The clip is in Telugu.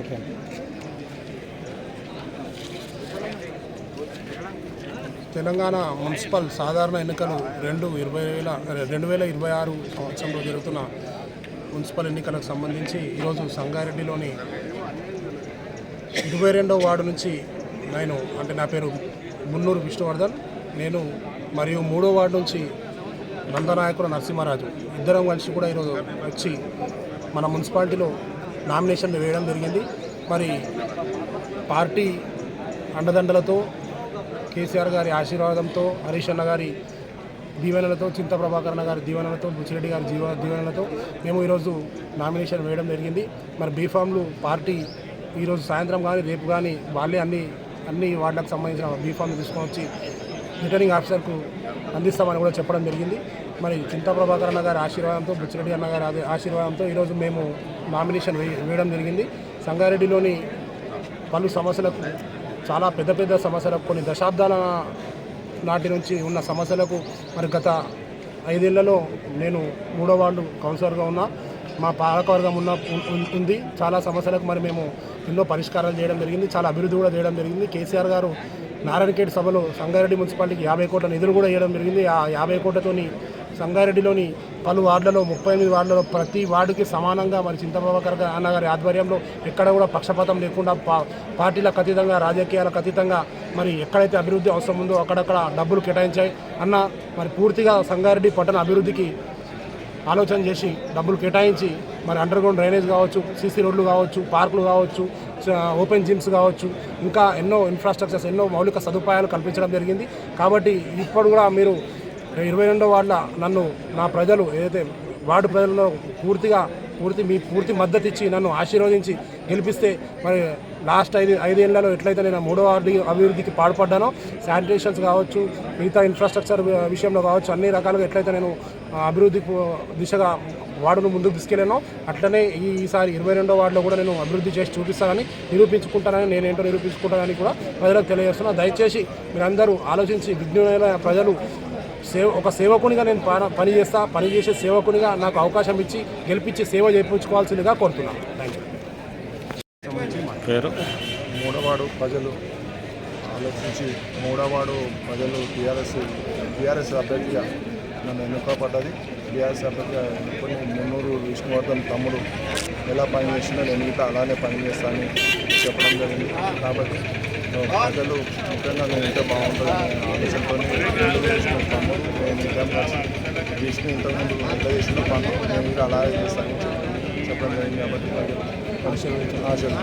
ఓకే. తెలంగాణ మున్సిపల్ సాధారణ ఎన్నికలు 2026 సంవత్సరంలో జరుగుతున్న మున్సిపల్ ఎన్నికలకు సంబంధించి ఈరోజు సంగారెడ్డిలోని 22వ వార్డు నుంచి నా పేరు మున్నూరు విష్ణువర్ధన్, నేను మరియు 3వ వార్డు నుంచి నందనాయకుల నరసింహరాజు ఇద్దరం కలిసి కూడా ఈరోజు వచ్చి మన మున్సిపాలిటీలో నామినేషన్ వేయడం జరిగింది. మరి పార్టీ అండదండలతో, కేసీఆర్ గారి ఆశీర్వాదంతో, హరీష్ అన్న గారి దీవెనలతో, చింత ప్రభాకర్ అన్న గారి దీవెనలతో, బుచ్చిరెడ్డి గారి దీవెనలతో మేము ఈరోజు నామినేషన్ వేయడం జరిగింది. మరి బీఫామ్లు పార్టీ ఈరోజు సాయంత్రం కానీ రేపు కానీ వాళ్ళే అన్ని వార్డులకు సంబంధించిన బీఫామ్లు తీసుకొని వచ్చి రిటర్నింగ్ ఆఫీసర్కు అందిస్తామని కూడా చెప్పడం జరిగింది. మరి చింత ప్రభాకర్ అన్న గారి ఆశీర్వాదంతో, బుచ్చిరెడ్డి అన్న గారి ఆశీర్వాదంతో ఈరోజు మేము నామినేషన్ వేయడం జరిగింది. సంగారెడ్డిలోని పలు సమస్యలకు, చాలా పెద్ద సమస్యలకు, కొన్ని దశాబ్దాల నాటి నుంచి ఉన్న సమస్యలకు మరి గత 5 ఏళ్లలో నేను 3వ వార్డు కౌన్సిలర్గా ఉన్నా. మా పాలకవర్గం ఉంది. చాలా సమస్యలకు మరి మేము ఎన్నో పరిష్కారాలు చేయడం జరిగింది, చాలా అభివృద్ధి కూడా చేయడం జరిగింది. కేసీఆర్ గారు నారాయణఖేడ్ సభలో సంగారెడ్డి మున్సిపాలిటీకి 50 కోట్ల నిధులు కూడా ఇవ్వడం జరిగింది. ఆ 50 కోట్లతోని సంగారెడ్డిలోని పలు వార్డులలో 38 వార్డులలో ప్రతి వార్డుకి సమానంగా మరి చింత ప్రభాకర్ అన్నగారి ఆధ్వర్యంలో ఎక్కడ కూడా పక్షపాతం లేకుండా పార్టీలకు అతీతంగా, రాజకీయాలకు అతీతంగా మరి ఎక్కడైతే అభివృద్ధి అవసరం ఉందో అక్కడక్కడ డబ్బులు కేటాయించాయి అన్న. మరి పూర్తిగా సంగారెడ్డి పట్టణ అభివృద్ధికి ఆలోచన చేసి డబ్బులు కేటాయించి మరి అండర్గ్రౌండ్ డ్రైనేజ్ కావచ్చు, సీసీ రోడ్లు కావచ్చు, పార్కులు కావచ్చు, ఓపెన్ జిమ్స్ కావచ్చు, ఇంకా ఎన్నో ఇన్ఫ్రాస్ట్రక్చర్స్, ఎన్నో మౌలిక సదుపాయాలు కల్పించడం జరిగింది. కాబట్టి ఇప్పుడు కూడా మీరు 22వ వార్డులో నన్ను, నా ప్రజలు ఏదైతే వార్డు ప్రజలలో పూర్తి మద్దతు ఇచ్చి నన్ను ఆశీర్వదించి గెలిపిస్తే మరి లాస్ట్ 5 ఏళ్లలో ఎట్లయితే నేను 3వ వార్డు అభివృద్ధికి పాటుపడ్డానో, శానిటేషన్స్ కావచ్చు, మిగతా ఇన్ఫ్రాస్ట్రక్చర్ విషయంలో కావచ్చు, అన్ని రకాలుగా ఎట్లయితే నేను అభివృద్ధి దిశగా వార్డును ముందుకు తీసుకెళ్ళానో అట్లనే ఈసారి 22వ వార్డులో కూడా నేను అభివృద్ధి చేసి చూపిస్తానని, నిరూపించుకుంటానని, నేనేంటో నిరూపించుకుంటానని కూడా ప్రజలకు తెలియజేస్తున్నా. దయచేసి మీరందరూ ఆలోచించి, విజ్ఞులైన ప్రజలు ఒక సేవకునిగా నేను పనిచేసే సేవకునిగా నాకు అవకాశం ఇచ్చి గెలిపించి సేవ చేయించుకోవాల్సిందిగా కోరుతున్నాను. Thank you. 3వ వార్డు ప్రజలు ఆలోచించి 3వ వార్డు ప్రజలు టీఆర్ఎస్ అభ్యర్థిగా నన్ను ఎన్నుకోబడ్డది. టీఆర్ఎస్ అభ్యర్థిగా ఎన్నుకొని మున్నూరు విష్ణువర్ధన్ తమ్ముడు ఎలా పనిచేసినా నేను మిగతా అలానే పనిచేస్తానని చెప్పడం జరిగింది. కాబట్టి ప్రజలు ముఖ్యంగా నేను ఉంటే బాగుంటుందని ఆలోచనతో తమ్ముడు నేను ఇద్దరం కలిసి విష్ణు ఇంతకుముందు ఎంత చేసిన పనులు నేను ఇంకా అలాగే చేస్తానని చెప్పడం జరిగింది. కాబట్టి ప్రజలు పరిశీలించిన ఆశలు